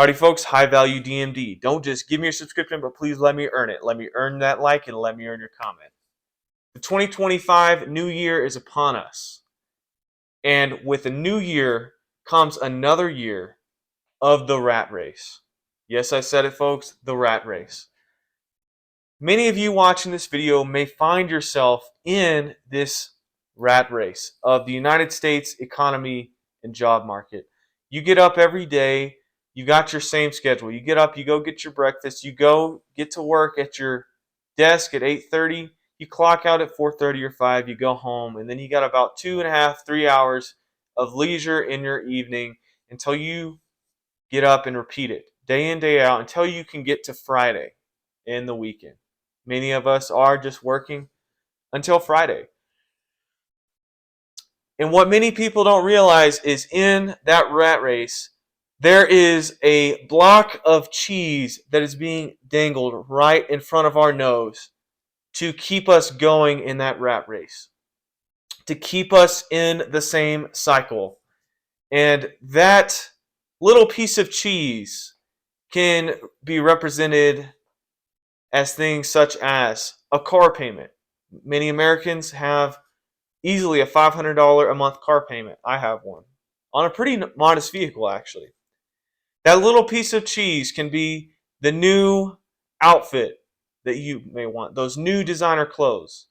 Howdy folks, High Value DMD. Don't just give me your subscription, but please let me earn it. Let me earn that like and let me earn your comment. The 2025 new year is upon us. And with the new year comes another year of the rat race. Yes, I said it folks, the rat race. Many of you watching this video may find yourself in this rat race of the United States economy and job market. You get up every day, you got your same schedule. You get up, you go get your breakfast, you go get to work at your desk at 8:30, you clock out at 4:30 or 5, you go home, and then you got about 2.5, 3 hours of leisure in your evening until you get up and repeat it day in, day out until you can get to Friday and the weekend. Many of us are just working until Friday. And what many people don't realize is in that rat race, there is a block of cheese that is being dangled right in front of our nose to keep us going in that rat race, to keep us in the same cycle. And that little piece of cheese can be represented as things such as a car payment. Many Americans have easily a $500 a month car payment. I have one on a pretty modest vehicle, actually. That little piece of cheese can be the new outfit that you may want, those new designer clothes.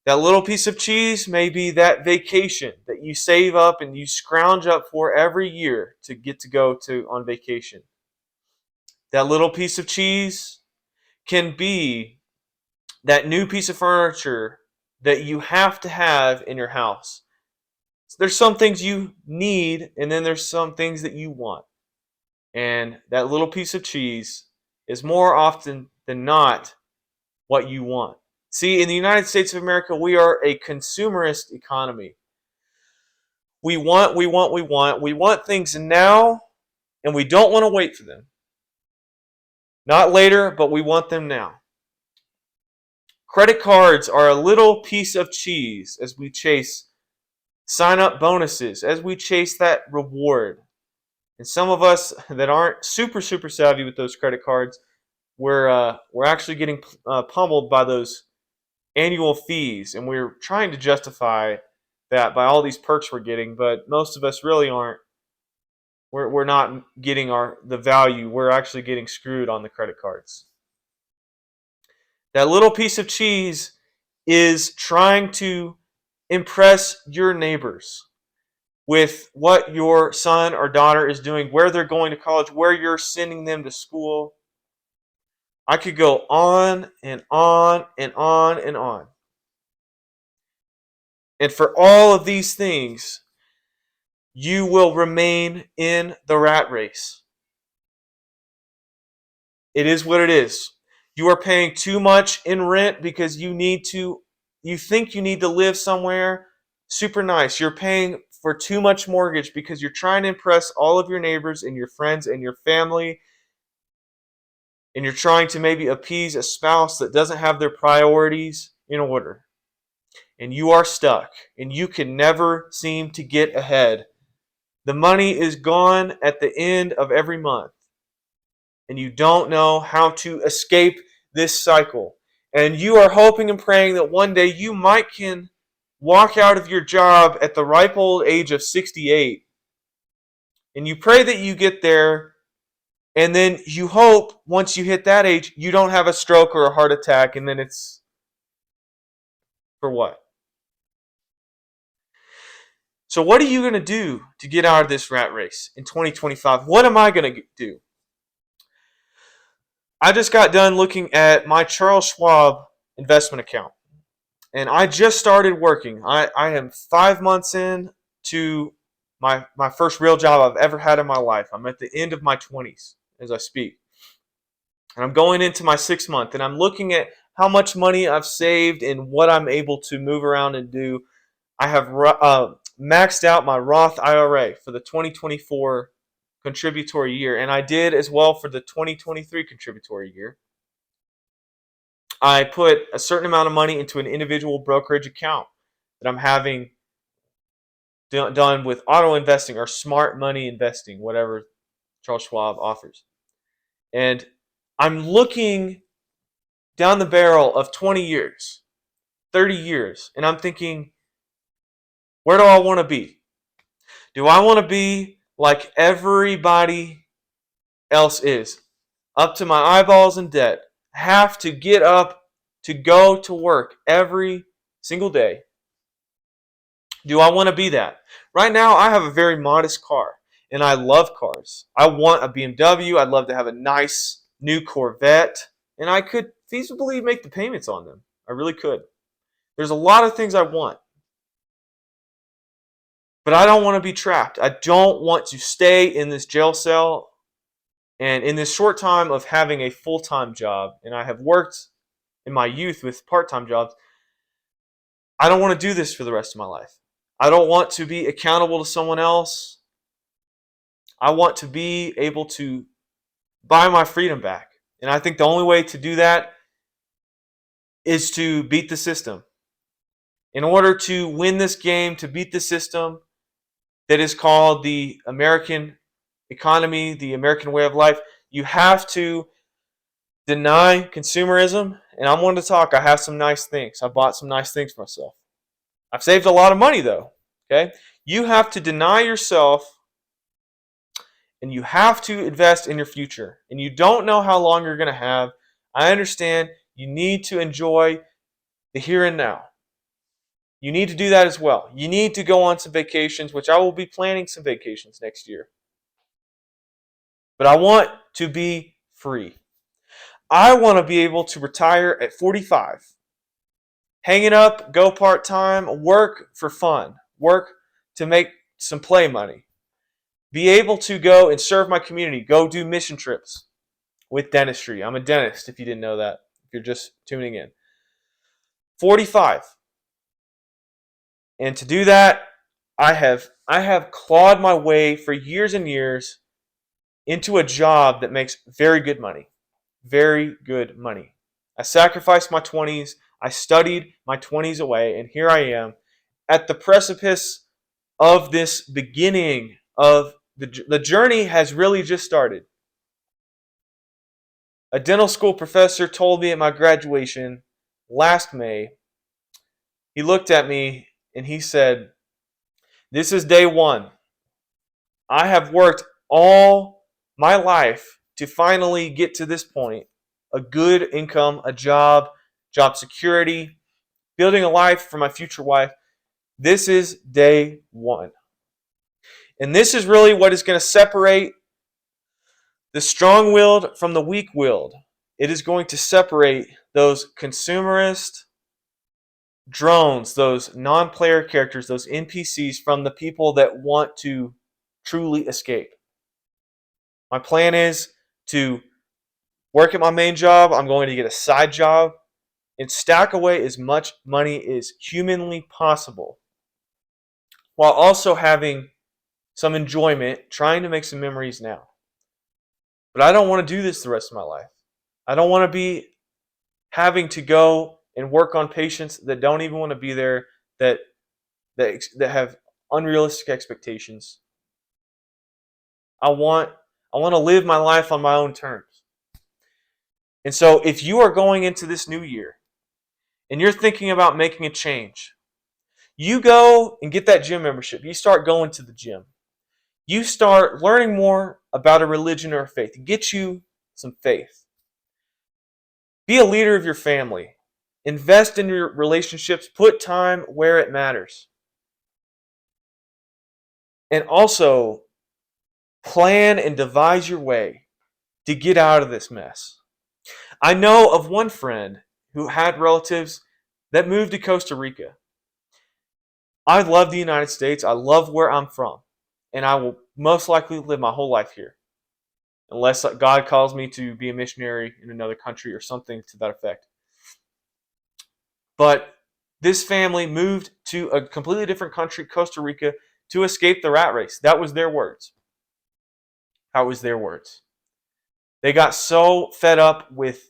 That little piece of cheese may be that vacation that you save up and you scrounge up for every year to get to go to on vacation. That little piece of cheese can be that new piece of furniture that you have to have in your house. So there's some things you need, and then there's some things that you want. And that little piece of cheese is more often than not what you want. See, in the United States of America, we are a consumerist economy. We want. We want things now, and we don't want to wait for them. Not later, but we want them now. Credit cards are a little piece of cheese as we chase sign up bonuses, as we chase that reward. And some of us that aren't super savvy with those credit cards, we're actually getting pummeled by those annual fees, and we're trying to justify that by all these perks we're getting, but most of us really aren't. We're not getting the value. We're actually getting screwed on the credit cards. That little piece of cheese is trying to impress your neighbors with what your son or daughter is doing, where they're going to college, where you're sending them to school. I could go on and on and on and on. And for all of these things, you will remain in the rat race. It is what it is. You are paying too much in rent because you think you need to live somewhere super nice. You're paying for too much mortgage because you're trying to impress all of your neighbors and your friends and your family, and you're trying to maybe appease a spouse that doesn't have their priorities in order. And you are stuck, and you can never seem to get ahead. The money is gone at the end of every month, and you don't know how to escape this cycle. And you are hoping and praying that one day you can walk out of your job at the ripe old age of 68. And you pray that you get there, and then you hope once you hit that age, you don't have a stroke or a heart attack, and then it's for what? So what are you going to do to get out of this rat race in 2025? What am I going to do? I just got done looking at my Charles Schwab investment account, and I just started working. I am 5 months in to my first real job I've ever had in my life. I'm at the end of my 20s as I speak. And I'm going into my 6th month, and I'm looking at how much money I've saved and what I'm able to move around and do. I have maxed out my Roth IRA for the 2024 contributory year, and I did as well for the 2023 contributory year. I put a certain amount of money into an individual brokerage account that I'm having done with auto investing or smart money investing, whatever Charles Schwab offers. And I'm looking down the barrel of 20 years, 30 years, and I'm thinking, where do I want to be? Do I want to be like everybody else is? Up to my eyeballs in debt, have to get up to go to work every single day. Do I want to be that? Right now, I have a very modest car, and I love cars. I want a BMW. I'd love to have a nice new Corvette, and I could feasibly make the payments on them. I really could. There's a lot of things I want, but I don't want to be trapped. I don't want to stay in this jail cell and in this short time of having a full-time job, and I have worked in my youth with part-time jobs. I don't want to do this for the rest of my life. I don't want to be accountable to someone else. I want to be able to buy my freedom back. And I think the only way to do that is to beat the system. In order to win this game, to beat the system that is called the American economy, the American way of life, you have to deny consumerism. And I'm one to talk. I have some nice things. I bought some nice things for myself. I've saved a lot of money though. Okay? You have to deny yourself and you have to invest in your future. And you don't know how long you're going to have. I understand you need to enjoy the here and now. You need to do that as well. You need to go on some vacations, which I will be planning some vacations next year. But I want to be free. I want to be able to retire at 45. Hang it up, go part-time, work for fun, work to make some play money. Be able to go and serve my community, go do mission trips with dentistry. I'm a dentist, if you didn't know that, if you're just tuning in. 45. And to do that, I have clawed my way for years and years into a job that makes very good money. Very good money. I sacrificed my 20s. I studied my 20s away, and here I am at the precipice of this beginning of the journey has really just started. A dental school professor told me at my graduation last May, he looked at me and he said, "This is day one. I have worked all my life to finally get to this point. A good income, a job security, building a life for my future wife. This is day one." And this is really what is going to separate the strong-willed from the weak-willed. It is going to separate those consumerist drones, those non-player characters, those NPCs from the people that want to truly escape. My plan is to work at my main job. I'm going to get a side job and stack away as much money as humanly possible while also having some enjoyment, trying to make some memories now. But I don't want to do this the rest of my life. I don't want to be having to go and work on patients that don't even want to be there, that have unrealistic expectations. I want to live my life on my own terms. And so if you are going into this new year and you're thinking about making a change, you go and get that gym membership. You start going to the gym. You start learning more about a religion or a faith. Get you some faith. Be a leader of your family. Invest in your relationships. Put time where it matters. And also, plan and devise your way to get out of this mess. I know of one friend who had relatives that moved to Costa Rica. I love the United States. I love where I'm from. And I will most likely live my whole life here. Unless God calls me to be a missionary in another country or something to that effect. But this family moved to a completely different country, Costa Rica, to escape the rat race. That was their words. That was their words. They got so fed up with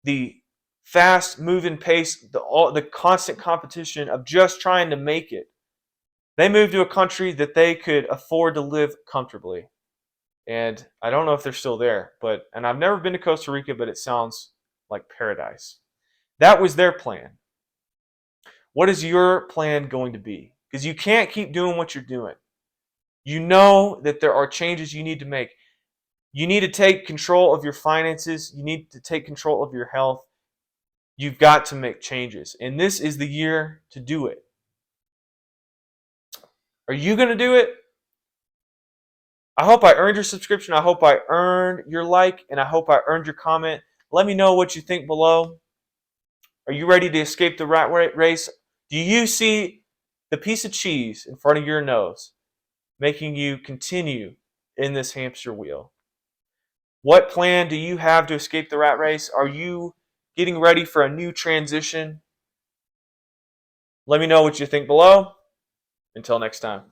the fast moving pace, the constant competition of just trying to make it. They moved to a country that they could afford to live comfortably. And I don't know if they're still there, and I've never been to Costa Rica, but it sounds like paradise. That was their plan. What is your plan going to be? Because you can't keep doing what you're doing. You know that there are changes you need to make. You need to take control of your finances. You need to take control of your health. You've got to make changes. And this is the year to do it. Are you going to do it? I hope I earned your subscription. I hope I earned your like. And I hope I earned your comment. Let me know what you think below. Are you ready to escape the rat race? Do you see the piece of cheese in front of your nose making you continue in this hamster wheel? What plan do you have to escape the rat race? Are you getting ready for a new transition? Let me know what you think below. Until next time.